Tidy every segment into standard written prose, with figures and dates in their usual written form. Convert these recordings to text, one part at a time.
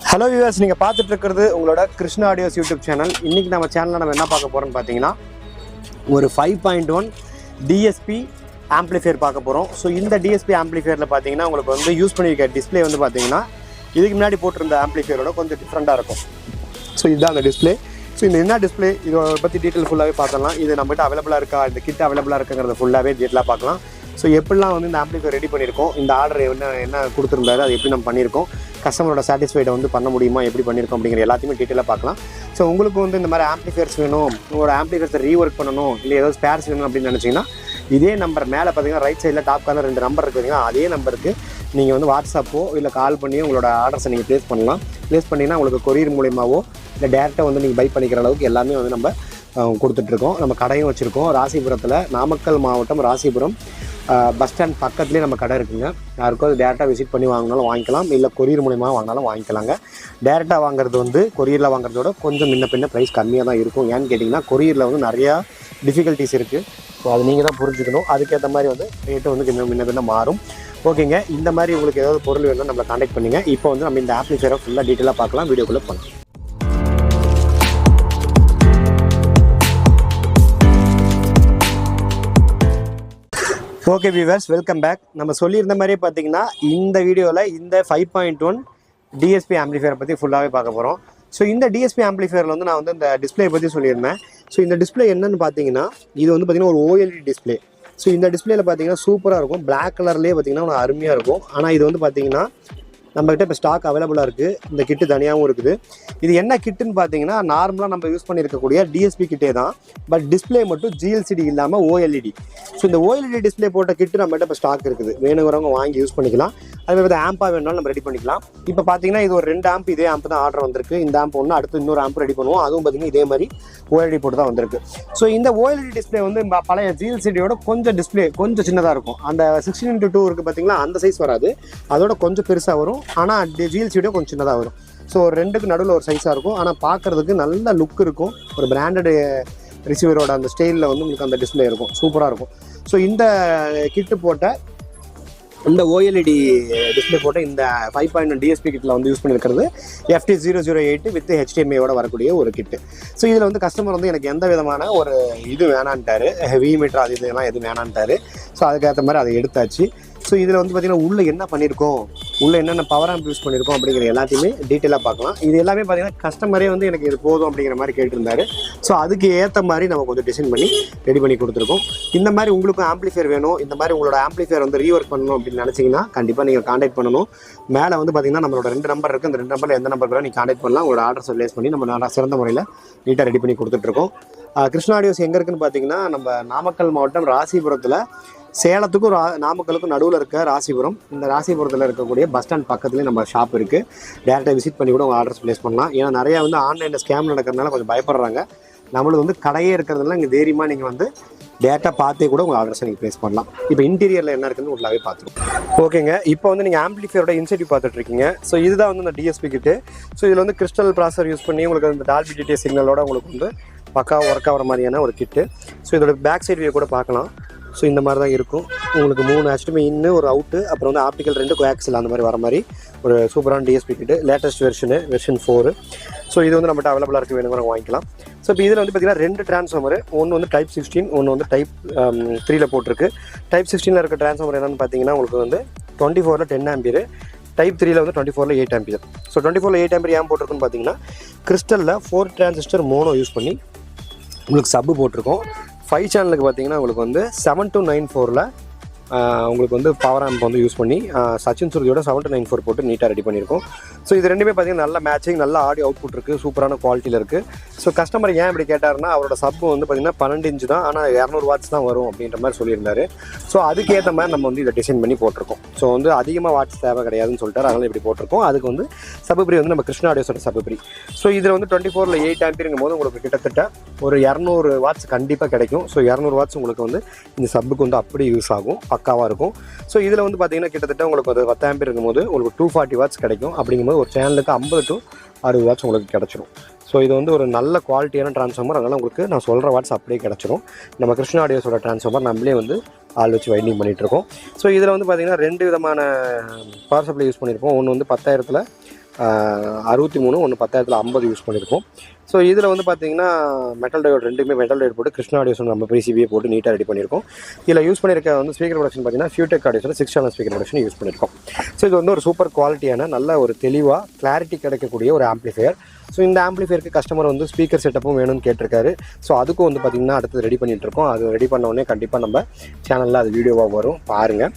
Hello viewers, நீங்க பார்த்துட்டு இருக்கிறது உங்களோட Krishna Audios YouTube channel. இன்னைக்கு நம்ம சேனல்ல நம்ம என்ன பார்க்க போறோம்னு பாத்தீங்கன்னா ஒரு 5.1 DSP amplifier பார்க்க போறோம். சோ இந்த DSP amplifierல பாத்தீங்கன்னா உங்களுக்கு வந்து யூஸ் பண்ணிருக்க டிஸ்ப்ளே வந்து பாத்தீங்கன்னா இதுக்கு முன்னாடி போட்டிருந்த amplifierோட கொஞ்சம் டிஃபரண்டா இருக்கும். சோ இதுதான் அந்த டிஸ்ப்ளே. சோ இந்த என்ன டிஸ்ப்ளே இத பத்தி டீடைல் ஃபுல்லாவே பார்த்தலாம். இது நம்மகிட்ட அவேலபிளா இருக்கா, இந்த கிட் அவேலபிளா இருக்குங்கறத ஃபுல்லாவே டீடைலா பார்க்கலாம். ஸோ எப்படிலாம் வந்து இந்த ஆம்பிளிஃபையர் ரெடி பண்ணியிருக்கோம், இந்த ஆர்டர் என்ன கொடுத்துருந்தாரு, அது எப்படி நம்ம பண்ணியிருக்கோம், கஸ்டமரோட சாட்டிஸ்ஃபைடை வந்து பண்ண முடியுமா, எப்படி பண்ணியிருக்கோம் அப்படிங்கிற எல்லாத்தையுமே டீட்டெயிலாக பார்க்கலாம். ஸோ உங்களுக்கு வந்து இந்த மாதிரி ஆம்பிளிஃபையர்ஸ் வேணும், உங்களோட ஆம்பிளிஃபையர்ஸை ரீஒர்க் பண்ணணும், இல்லை ஏதாவது ஸ்பேர்ஸ் வேணும் அப்படின்னு நினச்சிங்கன்னா இதே நம்பர் மேலே பார்த்தீங்கன்னா ரைட் சைடில் டாப் கார்னர் 2 நம்பர் இருக்குதுங்க. அதே நம்பருக்கு நீங்கள் வந்து வாட்ஸ்அப்போ இல்லை கால் பண்ணி உங்களோட ஆர்டர்ஸை நீங்கள் ப்ளேஸ் பண்ணலாம். ப்ளேஸ் பண்ணிங்கன்னா உங்களுக்கு கொரியர் மூலியமாவோ இல்லை டேரெக்டாக வந்து நீங்கள் பை பண்ணிக்கிற அளவுக்கு எல்லாமே வந்து நம்ம கொடுத்துட்ருக்கோம். நம்ம கடையும் வச்சுருக்கோம் ராசிபுரத்தில், நாமக்கல் மாவட்டம் ராசிபுரம் பஸ் ஸ்டாண்ட் பக்கத்துலேயே நம்ம கடை இருக்குங்க. யாருக்கும் அது டேரெக்டாக விசிட் பண்ணி வாங்கினாலும் வாங்கிக்கலாம், இல்லை கொரியர் மூலியமாக வாங்கினாலும் வாங்கிக்கலாங்க. டேரெக்டாக வாங்குறது வந்து கொரியரில் வாங்குறதோட கொஞ்சம் முன்ன பின்ன ப்ரைஸ் கம்மியாக தான் இருக்கும். ஏன்னு கேட்டிங்கன்னா கொரியரில் வந்து நிறையா டிஃபிகல்ட்டிஸ் இருக்குது. ஸோ அது நீங்கள் தான் புரிஞ்சுக்கணும். அதுக்கேற்ற மாதிரி வந்து ரேட்டு வந்து கொஞ்சம் முன்ன பின்ன மாறும். ஓகேங்க, இந்த மாதிரி உங்களுக்கு ஏதாவது பொருள் வேணும்னா நம்மளை கான்டாக்ட் பண்ணுங்கள். இப்போ வந்து நம்ம இந்த ஆம்பிளிஃபையரை ஃபுல்லாக டீட்டெயிலாக பார்க்கலாம். வீடியோக்குள்ளே போகலாம். Okay viewers, welcome back. நம்ம சொல்லியிருந்த மாதிரியே பார்த்தீங்கன்னா இந்த வீடியோவில் இந்த 5.1 DSP ஆம்பிளிஃபையரை பற்றி ஃபுல்லாகவே பார்க்க போகிறோம். ஸோ இந்த DSP ஆம்பிளிஃபையரில் வந்து நான் வந்து இந்த டிஸ்பிளே பற்றி சொல்லியிருந்தேன். ஸோ இந்த டிஸ்பிளே என்னன்னு பார்த்தீங்கன்னா இது வந்து பார்த்தீங்கன்னா ஒரு OLED டிஸ்பிளே. ஸோ இந்த டிஸ்பிளேல பார்த்தீங்கன்னா சூப்பராக இருக்கும், பிளாக் கலர்லேயே பார்த்தீங்கன்னா அருமையாக இருக்கும். ஆனால் இது வந்து பார்த்தீங்கன்னா நம்மகிட்ட இப்போ ஸ்டாக் அவைலபிளாக இருக்குது. இந்த கிட்டு தனியாகவும் இருக்குது. இது என்ன கிட்டுன்னு பார்த்தீங்கன்னா நார்மலாக நம்ம யூஸ் பண்ணியிருக்கக்கூடிய DSP கிட்டே தான், பட் டிஸ்பிளே மட்டும் GLCD இல்லாமல் OLED. ஸோ இந்த OLED டிஸ்பிளே போட்ட கிட்டு நம்மகிட்ட இப்போ ஸ்டாக் இருக்குது. வேணுங்கிறவங்க வாங்கி யூஸ் பண்ணிக்கலாம். அதே ஆம்பா வேணுனாலும் நம்ம ரெடி பண்ணிக்கலாம். இப்போ பார்த்தீங்கன்னா இது ஒரு 2 ஆம்ப், இதே ஆம்ப் தான் ஆர்டர் வந்திருக்கு. இந்த ஆம்ப் ஒன்று, அடுத்து இன்னொரு ஆம்ப் ரெடி பண்ணுவோம். அதுவும் பார்த்தீங்கன்னா இதே மாதிரி OLED போட்டு தான் வந்திருக்கு. ஸோ இந்த OLED டிஸ்பிளே வந்து பழைய GLCDயோட கொஞ்சம் டிஸ்பிளே கொஞ்சம் சின்னதாக இருக்கும். அந்த 16:2 இருக்குது பார்த்தீங்களா, அந்த சைஸ் வராது, அதோட கொஞ்சம் பெருசாக வரும். ஆனால் GLCDயோ கொஞ்சம் சின்னதாக வரும். ஸோ ரெண்டுக்கு நடுவில் ஒரு சைஸாக இருக்கும். ஆனால் பார்க்குறதுக்கு நல்ல லுக் இருக்கும். ஒரு பிராண்டட் ரிசீவரோட அந்த ஸ்டைலில் வந்து உங்களுக்கு அந்த டிஸ்பிளே இருக்கும், சூப்பராக இருக்கும். ஸோ இந்த கிட்டு போட்ட இந்த OLED டிஸ்பிளே போட்ட இந்த 5.1 DSP கிட்டில் வந்து யூஸ் பண்ணியிருக்கிறது FT008 வித் HDMI-யோட வரக்கூடிய ஒரு கிட்டு. ஸோ இதில் வந்து கஸ்டமர் வந்து எனக்கு எந்த விதமான ஒரு இது வேணான்ட்டாரு, ஹெவி மீட்டர் அது இதெல்லாம் எதுவும் வேணான்ட்டாரு. ஸோ அதுக்கேற்ற மாதிரி அதை எடுத்தாச்சு. ஸோ இதில் வந்து பார்த்திங்கன்னா உள்ளே என்ன பண்ணியிருக்கோம், உள்ளே என்னென்ன பவர் ஆம்ப் யூஸ் பண்ணியிருக்கோம் அப்படிங்கிற எல்லாத்தையுமே டீட்டெயிலாக பார்க்கலாம். இது எல்லாமே பார்த்திங்கன்னா கஸ்டமரே வந்து எனக்கு இது போதும் அப்படிங்கிற மாதிரி கேட்டிருந்தாரு. ஸோ அதுக்கு ஏற்ற மாதிரி நம்ம கொஞ்சம் டிசைன் பண்ணி ரெடி பண்ணி கொடுத்துருக்கோம். இந்த மாதிரி உங்களுக்கும் ஆம்பிளிஃபையர் வேணும், இந்த மாதிரி உங்களோட ஆம்பிளிஃபையர் வந்து ரீஒர்க் பண்ணணும் அப்படின்னு நினச்சிங்கன்னா கண்டிப்பாக நீங்கள் கான்டாக்ட் பண்ணணும். மேலே வந்து பார்த்திங்கன்னா நம்மளோட 2 நம்பர் இருக்குது. அந்த 2 நம்பரில் எந்த நம்பர் நீங்கள் கான்டாக்ட் பண்ணலாம். உங்களோட ஆர்டர்ஸ் ரிலேஸ் பண்ணி நம்ம சிறந்த முறையில் நீட்டாக ரெடி பண்ணி கொடுத்துட்ருக்கோம். கிருஷ்ணா ஆடியோஸ் எங்கே இருக்குன்னு பார்த்தீங்கன்னா நம்ம நாமக்கல் மாவட்டம் ராசிபுரத்தில், சேலத்துக்கும் நாமக்கலுக்கும் நடுவில் இருக்க ராசிபுரம். இந்த ராசிபுரத்தில் இருக்கக்கூடிய பஸ் ஸ்டாண்ட் பக்கத்துலேயே நம்ம ஷாப் இருக்குது. டேரெக்டாக விசிட் பண்ணி கூட உங்கள் ஆர்டர்ஸ் ப்ளேஸ் பண்ணலாம். ஏன்னா நிறையா வந்து ஆன்லைனில் ஸ்கேம் நடக்கிறதுனால கொஞ்சம் பயப்படுறாங்க. நம்மளுக்கு வந்து கடையே இருக்கிறதுனால இங்கே தைரியமாக நீங்கள் வந்து டேரெக்டாக பார்த்தே கூட உங்கள் ஆர்டர்ஸை நீங்கள் ப்ளேஸ் பண்ணலாம். இப்போ இன்டீரியரில் என்ன இருக்குன்னு உள்ளாவே பார்த்துருக்கோம். ஓகேங்க, இப்போ வந்து நீங்கள் ஆம்பிளிஃபையரோட இன்சென்டிவ் பார்த்துட்ருக்கீங்க. ஸோ இதுதான் வந்து இந்த DSP கிட்டு. ஸோ இதில் வந்து கிறிஸ்டல் ப்ராசர் யூஸ் பண்ணி உங்களுக்கு இந்த Dolby DT சிக்னலோட உங்களுக்கு வந்து பக்கா ஒர்க் ஆகிற மாதிரியான ஒரு கிட்டு. ஸோ இதோட பேக் சைடு வியூ கூட பார்க்கலாம். ஸோ இந்த மாதிரி தான் இருக்கும். உங்களுக்கு 3 HDMI இன்னு, ஒரு அவுட்டு, அப்புறம் வந்து ஆப்டிக்கல் 2 கோஆக்சியல் அந்த மாதிரி வர மாதிரி ஒரு சூப்பரான DSP kit. Latest version 4. So இது வந்து நம்மகிட்ட அவைலபிளாக இருக்குது, வேணுங்கிறவங்க வாங்கிக்கலாம். ஸோ இப்போ இதில் வந்து பார்த்திங்கன்னா 2 டிரான்ஸ்ஃபார்மர், ஒன்று வந்து Type 16, ஒன்று வந்து Type 3 போட்டிருக்கு. Type 16 இருக்க டிரான்ஸ்ஃபார்மர் என்னென்னு பார்த்தீங்கன்னா உங்களுக்கு வந்து 24ல் 10 ஆம்பியர், Type 3 வந்து 24ல் 8 ஆம்பியர். ஸோ 24ல் 8 ஆம்பியர் ஏன் போட்டிருக்குன்னு பார்த்தீங்கன்னா கிறிஸ்டலில் 4 டிரான்சிஸ்டர் மோனோ யூஸ் பண்ணி உங்களுக்கு சப்பு போட்டிருக்கோம். 5 சேனலுக்கு பார்த்தீங்கன்னா உங்களுக்கு வந்து 7294ல் உங்களுக்கு வந்து பவர் ஆம்ப் வந்து யூஸ் பண்ணி சச்சின் சுருதியோட 7294 போட்டு நீட்டாக ரெடி பண்ணியிருக்கோம். ஸோ இது ரெண்டுமே பார்த்தீங்கன்னா நல்ல மேட்சிங், நல்ல ஆடியோ அவுட்புட் இருக்குது, சூப்பரான குவாலிட்டியில் இருக்குது. ஸோ கஸ்டமர் ஏன் இப்படி கேட்டாருன்னா அவரோட சப்பு வந்து பார்த்திங்கன்னா 12 இன்ச் தான், ஆனால் 200 வாட்ஸ் தான் வரும் அப்படின்ற மாதிரி சொல்லியிருந்தாரு. ஸோ அதுக்கேற்ற மாதிரி நம்ம வந்து இதை டிசைன் பண்ணி போட்டிருக்கோம். ஸோ வந்து அதிகமாக வாட்ஸ் தேவை கிடையாதுன்னு சொல்லிட்டாரு, அதனால் இப்படி போட்டிருக்கோம். அதுக்கு வந்து சப்புப்ரி வந்து நம்ம கிருஷ்ணா ஆடியோஸோட சப்புப்ரி. ஸோ இதில் வந்து 24ல் 8 ஆம்பியருங்கும் போது உங்களுக்கு கிட்டத்தட்ட ஒரு 200 வாட்ஸ் கண்டிப்பாக கிடைக்கும். ஸோ 200 வாட்ஸ் உங்களுக்கு வந்து இந்த சப்புக்கு வந்து அப்படி யூஸ் ஆகும், பக்காவாக இருக்கும். ஸோ இதில் வந்து பார்த்தீங்கன்னா கிட்டத்தட்ட உங்களுக்கு ஒரு 10 ஆம்பியர் இருக்கும்போது உங்களுக்கு 240 வாட்ஸ் கிடைக்கும். அப்படிங்கும்போது ஒரு சேனலுக்கு 50 to 60 வாட்ஸ் உங்களுக்கு கிடச்சிரும். ஸோ இது வந்து ஒரு நல்ல குவாலிட்டியான ட்ரான்ஸ்ஃபார்மர். அதனால் உங்களுக்கு நான் சொல்கிற வாட்ஸ் அப்படியே கிடச்சிரும். நம்ம கிருஷ்ணா ஆடியோஸோட ட்ரான்ஸ்ஃபார்மர் நம்மளே வந்து ஆள் வச்சு வைண்டிங் பண்ணிகிட்ருக்கோம். ஸோ இதில் வந்து பார்த்திங்கன்னா 2 விதமான பவர் சப்ளை யூஸ் பண்ணியிருப்போம். ஒன்று வந்து 10,000ல் 63 ஒன்று 10,050 யூஸ் பண்ணியிருக்கோம். ஸோ இதில் வந்து பார்த்தீங்கன்னா மெட்டல் டயோட் ரெண்டுமே மெட்டல் டயோட் போட்டு கிருஷ்ணா ஆடியோஸ் நம்ம பிசிபியை போட்டு நீட்டாக ரெடி பண்ணியிருக்கோம். இதில் யூஸ் பண்ணியிருக்க வந்து ஸ்பீக்கர் ப்ரொடக்ஷன் பார்த்தீங்கன்னா ஃபியூடெக் ஆடியோஸில் 6 சேனல் ஸ்பீக்கர் ப்ரொடக்ஷன் யூஸ் பண்ணியிருக்கோம். ஸோ இது வந்து ஒரு சூப்பர் குவாலிட்டியான நல்ல ஒரு தெளிவாக கிளாரிட்டி கிடைக்கக்கூடிய ஒரு ஆம்ப்ளிஃபையர். ஸோ இந்த ஆம்ப்ளிஃபையருக்கு கஸ்டமர் வந்து ஸ்பீக்கர் செட்டப்பும் வேணும்னு கேட்டிருக்காரு. ஸோ அதுக்கும் வந்து பார்த்திங்கன்னா அடுத்தது ரெடி பண்ணிகிட்ருக்கோம். அது ரெடி பண்ணோடனே கண்டிப்பாக நம்ம சேனலில் அது வீடியோவாக வரும், பாருங்கள்.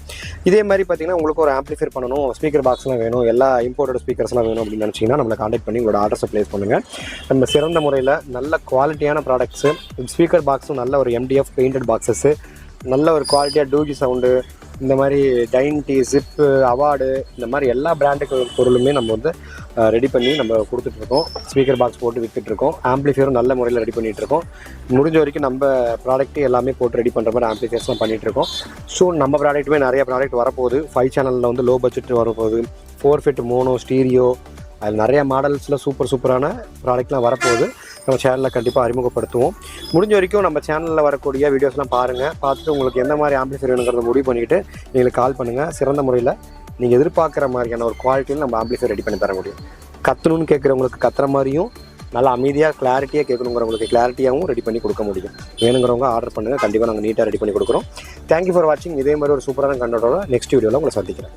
இதே மாதிரி பார்த்திங்கன்னா உங்களுக்கு ஒரு ஆம்ப்ளிஃபையர் பண்ணணும், ஸ்பீக்கர் பாக்ஸ்லாம் வேணும், எல்லா இம்போர்ட்டட் ஸ்பீக்கர்ஸ்லாம் வேணும் அப்படின்னு நினச்சிங்கன்னா நம்மளை கான்டாக்ட் பண்ணி உங்களோட ஆர்டர்ஸை ப்ளேஸ் பண்ணுங்கள். நம்ம சிறந்த முறையில் நல்ல குவாலிட்டியான ப்ராடக்ட்ஸு, ஸ்பீக்கர் பாக்ஸும் நல்ல ஒரு MDF பெயிண்டட் பாக்ஸஸ்ஸு, நல்ல ஒரு குவாலிட்டியாக டூஜி சவுண்டு, இந்த மாதிரி டைன்டி, ஜிப்பு, அவார்டு, இந்த மாதிரி எல்லா பிராண்டுக்கு பொருளுமே நம்ம வந்து ரெடி பண்ணி நம்ம கொடுத்துட்ருக்கோம். ஸ்பீக்கர் பாக்ஸ் போட்டு விற்றுட்ருக்கோம். ஆம்ப்ளிஃபையரும் நல்ல முறையில் ரெடி பண்ணிகிட்ருக்கோம். முடிஞ்ச வரைக்கும் நம்ம ப்ராடக்ட்டு எல்லாமே போட்டு ரெடி பண்ணுற மாதிரி ஆம்ப்ளிஃபையர்ஸ்லாம் பண்ணிகிட்ருக்கோம். ஸோ நம்ம ப்ராடக்ட்டுமே நிறைய ப்ராடக்ட் வரப்போகுது. 5 சேனலில் வந்து லோ பட்ஜெட் வரப்போகுது. 4 ஃபிட் மோனோ, ஸ்டீரியோ, அது நிறைய மாடல்ஸில் சூப்பரான ப்ராடக்ட்லாம் வரப்போகுது. நம்ம சேனலில் கண்டிப்பாக அறிமுகப்படுத்துவோம். முடிஞ்ச வரைக்கும் நம்ம சேனலில் வரக்கூடிய வீடியோஸ்லாம் பாருங்கள். பார்த்துட்டு உங்களுக்கு எந்த மாதிரி ஆம்ப்ளிஃபையர் வேணுங்கிறத முடிவு பண்ணிவிட்டு எங்களுக்கு கால் பண்ணுங்கள். சிறந்த முறையில் நீங்கள் எதிர்பார்க்குற மாதிரியான ஒரு குவாலிட்டியில் நம்ம ஆம்ப்ளிஃபையர் ரெடி பண்ணி தர முடியும். கத்தணும்னு கேட்குறவங்களுக்கு கத்துற மாதிரியும், நல்லா அமைதியாக கிளாரிட்டியாக கேட்கணுங்கிறவங்களுக்கு கிளாரிட்டியாகவும் ரெடி பண்ணி கொடுக்க முடியும். வேணுங்கிறவங்க ஆர்டர் பண்ணுங்கள். கண்டிப்பாக நாங்கள் நீட்டாக ரெடி பண்ணி கொடுக்குறோம். தேங்க்யூ ஃபார் வாட்சிங். இதே மாதிரி ஒரு சூப்பரான கண்டோட நெக்ஸ்ட் வீடியோவில் உங்களை சந்திக்கிறேன்.